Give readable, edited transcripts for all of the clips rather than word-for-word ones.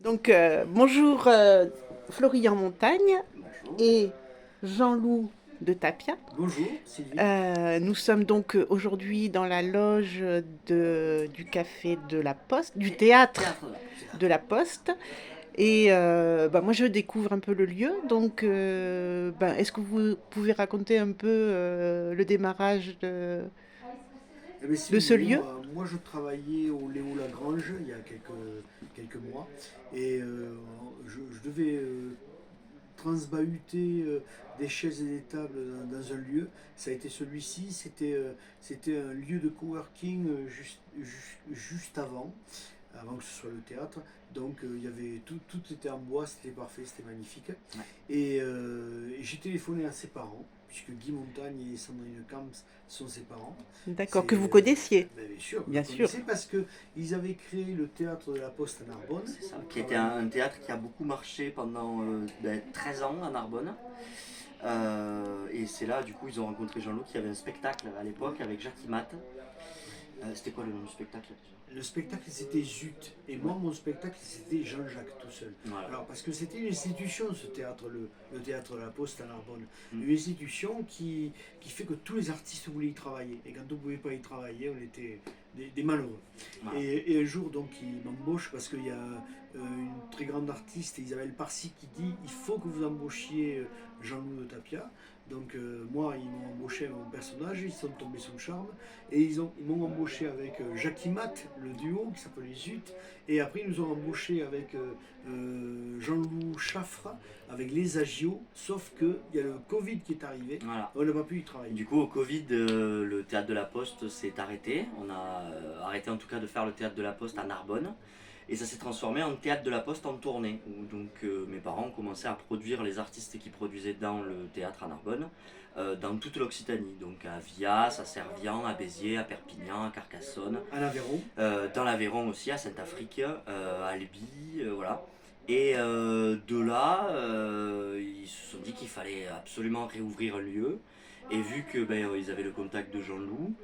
Bonjour Florian Montagne Bonjour. et Jean-Loup de Tapia. Bonjour, Sylvie. Nous sommes donc aujourd'hui dans la loge du café de la Poste, du théâtre Théâtre de la Poste. de la Poste. Et moi je découvre un peu le lieu, est-ce que vous pouvez raconter un peu le démarrage Eh bien, si de vous ce voulez, lieu? moi je travaillais au Léo Lagrange il y a quelques mois et je devais transbahuter des chaises et des tables dans un lieu. Ça a été celui-ci, c'était un lieu de coworking juste avant que ce soit le théâtre. Donc il y avait tout était en bois, c'était parfait, c'était magnifique. Ouais. Et j'ai téléphoné à ses parents, puisque Guy Montagne et Sandrine Camps sont ses parents. D'accord, C'est que vous connaissiez, bien sûr, bien je sûr. connaissais parce qu'ils avaient créé le théâtre de la Poste à Narbonne. C'est ça, qui était un théâtre qui a beaucoup marché pendant 13 ans à Narbonne. Et c'est là, du coup, ils ont rencontré Jean-Loup qui avait un spectacle à l'époque avec Jackie Matt. C'était quoi le nom du spectacle déjà? Le spectacle c'était Zut, et moi mon spectacle c'était Jean-Jacques tout seul. Voilà. Alors parce que c'était une institution ce théâtre, le théâtre de la Poste à Narbonne. Mm. Une institution qui fait que tous les artistes voulaient y travailler. Et quand on ne pouvait pas y travailler, on était des malheureux. Voilà. Et un jour donc ils m'embauchent parce qu'il y a une très grande artiste, Isabelle Parcy, qui dit il faut que vous embauchiez Jean-Loup de Tapia. Donc moi, ils m'ont embauché mon personnage, ils sont tombés sous le charme. Et ils m'ont embauché avec Jackie Matt, le duo qui s'appelait Zut. Et après, ils nous ont embauché avec Jean-Loup Chaffre, avec les Agios. Sauf qu'il y a le Covid qui est arrivé. Voilà. On n'a pas pu y travailler. Du coup, au Covid, le théâtre de la Poste s'est arrêté. On a arrêté en tout cas de faire le théâtre de la Poste à Narbonne. Et ça s'est transformé en théâtre de la Poste en tournée. Où donc mes parents ont commencé à produire les artistes qui produisaient dans le théâtre à Narbonne, dans toute l'Occitanie. Donc à Vias, à Servian, à Béziers, à Perpignan, à Carcassonne. À l'Aveyron. Dans l'Aveyron aussi, à Saint-Afrique, à Albi, voilà. Et de là, ils se sont dit qu'il fallait absolument réouvrir un lieu. Et vu que ils avaient le contact de Jean-Loup,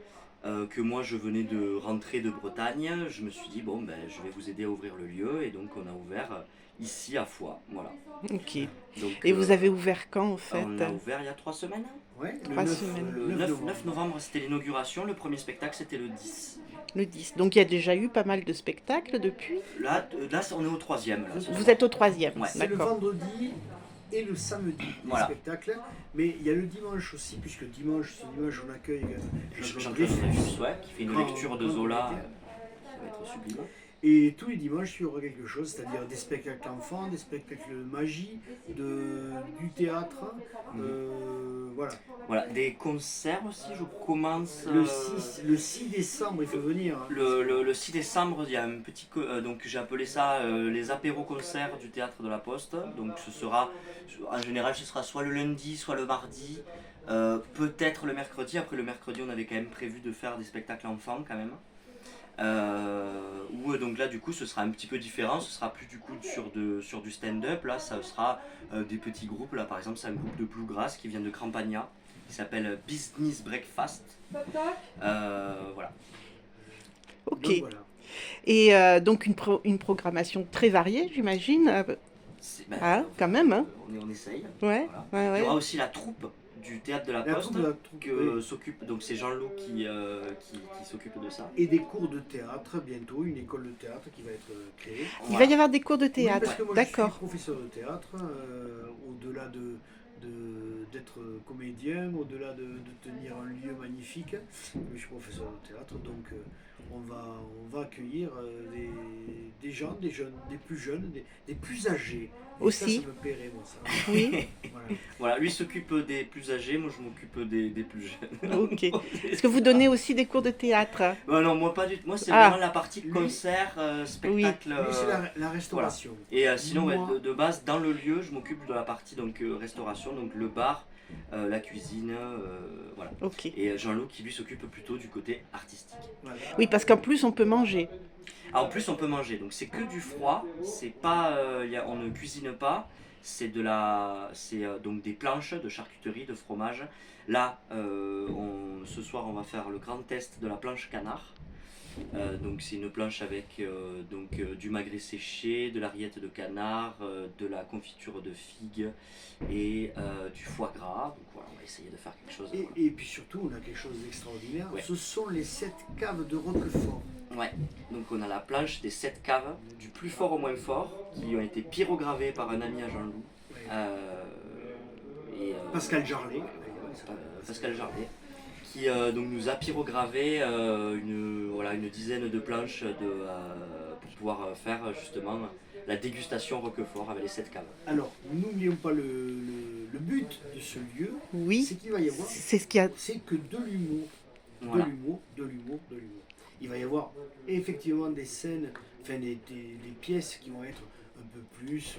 que moi je venais de rentrer de Bretagne, je me suis dit je vais vous aider à ouvrir le lieu. Et donc on a ouvert ici à Foix, voilà. Ok. Donc, Et vous avez ouvert quand en fait? on a ouvert il y a 3 semaines. Ouais, le 3 9, semaines. Le 9 novembre c'était l'inauguration, le premier spectacle c'était le 10. Le 10. Donc il y a déjà eu pas mal de spectacles depuis. Là on est au troisième. Là, ce Vous soir. êtes au troisième, Ouais. c'est le d'accord. vendredi et le samedi, les Voilà. spectacles. Mais il y a le dimanche aussi, puisque ce dimanche on accueille Jean-Claude Dreyfus, Dreyfus, ouais, qui fait une grand- lecture de grand Zola comédien. qui va être sublime. Et tous les dimanches, il y aura quelque chose, c'est-à-dire des spectacles enfants, des spectacles de magie, du théâtre, voilà. Voilà, des concerts aussi, je commence. Le 6 décembre, il faut venir. Hein. Le 6 décembre, il y a un petit. Donc j'ai appelé ça les apéros-concerts du théâtre de la Poste. Donc ce sera. En général, ce sera soit le lundi, soit le mardi. Peut-être le mercredi. Après le mercredi, on avait quand même prévu de faire des spectacles enfants quand même. Donc là du coup ce sera un petit peu différent, ce sera plus du coup sur du stand-up, là ça sera des petits groupes, là par exemple c'est un groupe de bluegrass qui vient de Crampagna, qui s'appelle Business Breakfast. Voilà. Ok. Donc voilà. Et donc une programmation très variée, j'imagine. Quand même, hein. On essaye. Ouais, Voilà. ouais, Il y aura ouais. aussi la troupe du théâtre de la La Poste troupe de la troupe, que oui. s'occupe, donc c'est Jean-Loup qui s'occupe de ça. Et des cours de théâtre, bientôt, une école de théâtre qui va être créée. Il va y avoir des cours de Oui, théâtre, parce que moi je suis d'accord. professeur de théâtre, au-delà d'être comédien, au-delà de tenir un lieu magnifique, je suis professeur de théâtre, donc on va accueillir des gens, des jeunes, des plus jeunes, des plus âgés. Et Aussi. ça me plairait, moi, ça. Oui, Voilà. Voilà, lui s'occupe des plus âgés, moi je m'occupe des plus jeunes. ok. Est-ce que vous donnez aussi des cours de théâtre? Non, moi pas du tout. Moi c'est Ah. vraiment la partie Lui- concert, spectacle. Lui, c'est la restauration. Et sinon, Moi- de base, dans le lieu, je m'occupe de la partie donc restauration, donc le bar, la cuisine, voilà. Ok. Et Jean-Loup qui lui s'occupe plutôt du côté artistique. Voilà. Oui, parce qu'en plus on peut manger. Ah, en plus, on peut manger, donc c'est que du froid, c'est pas, on ne cuisine pas, c'est donc des planches de charcuterie, de fromage. Là, ce soir, on va faire le grand test de la planche canard. Donc c'est une planche avec du magret séché, de la rillette de canard, de la confiture de figue et du foie gras. Donc voilà, on va essayer de faire quelque chose. Voilà. Et puis surtout, on a quelque chose d'extraordinaire. Ouais. Ce sont les 7 caves de Roquefort. Ouais, donc on a la planche des 7 caves, du plus fort au moins fort, qui ont été pyrogravées par un ami à Jean-Loup. Ouais. Pascal Jarlet. Pascal Jardet, qui donc nous a pyrogravé une dizaine de planches pour pouvoir faire justement la dégustation Roquefort avec les 7 caves. Alors, n'oublions pas le but de ce lieu, Oui, c'est qu'il va y avoir, c'est ce qu'il y a. c'est que de l'humour, Voilà. de l'humour. Il va y avoir effectivement des scènes, enfin des pièces qui vont être un peu plus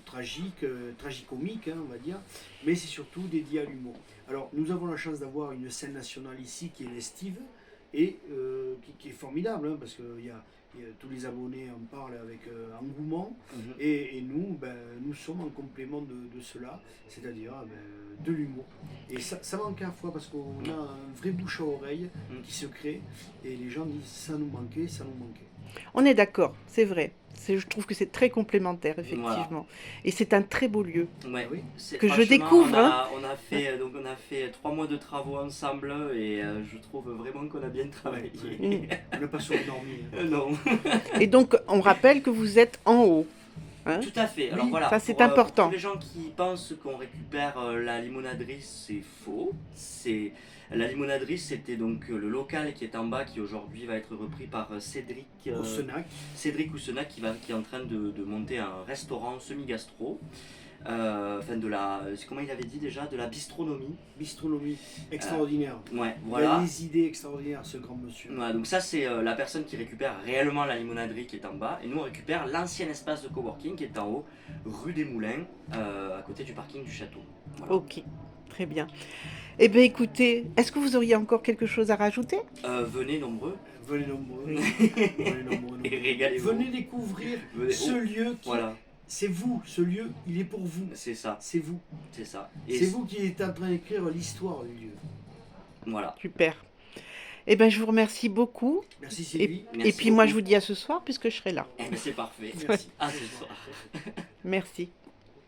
tragiques, tragicomiques, on va dire, mais c'est surtout dédié à l'humour. Alors, nous avons la chance d'avoir une scène nationale ici qui est l'Estive et qui est formidable, parce que tous les abonnés en parlent avec engouement. Mhm. Et nous, nous sommes en complément de cela, c'est-à-dire de l'humour. Et ça manque à la fois parce qu'on a un vrai bouche à oreille qui se crée et les gens disent ça nous manquait, ça nous manquait. On est d'accord, c'est vrai. Je trouve que c'est très complémentaire, effectivement. Voilà. Et c'est un très beau lieu. Ouais, Oui. Que je franchement, découvre, On a fait 3 mois de travaux ensemble et je trouve vraiment qu'on a bien travaillé. Mm. On n'a pas surendormi. Non. Et donc, on rappelle que vous êtes en haut. Hein? Tout à fait. Alors Oui, voilà. ça, c'est pour important. tous les gens qui pensent qu'on récupère la limonaderie, c'est faux. La limonaderie, c'était donc le local qui est en bas, qui aujourd'hui va être repris par Cédric Au Senac, Oussenac, qui est en train de monter un restaurant semi-gastro. Comment il avait dit déjà, de la bistronomie. bistronomie extraordinaire. Ouais, Il a voilà. des idées extraordinaires, ce grand monsieur. Ouais, donc ça c'est la personne qui récupère réellement la limonaderie qui est en bas, et nous on récupère l'ancien espace de coworking qui est en haut, rue des Moulins, à côté du parking du château. Voilà. Ok, très bien. Eh bien, écoutez, est-ce que vous auriez encore quelque chose à rajouter? Venez nombreux. Venez nombreux. Oui. Venez nombreux. Et régalez-vous. Venez découvrir Venez- ce lieu qui... Voilà, C'est vous, ce lieu, il est pour vous. c'est ça, C'est vous. c'est ça. C'est vous qui êtes en train d'écrire l'histoire du lieu. Voilà. Super. Eh bien, je vous remercie beaucoup. Merci Sylvie. Et Merci puis moi, beaucoup. je vous dis à ce soir puisque je serai là. Eh ben, c'est parfait. Merci. À ce soir. Merci.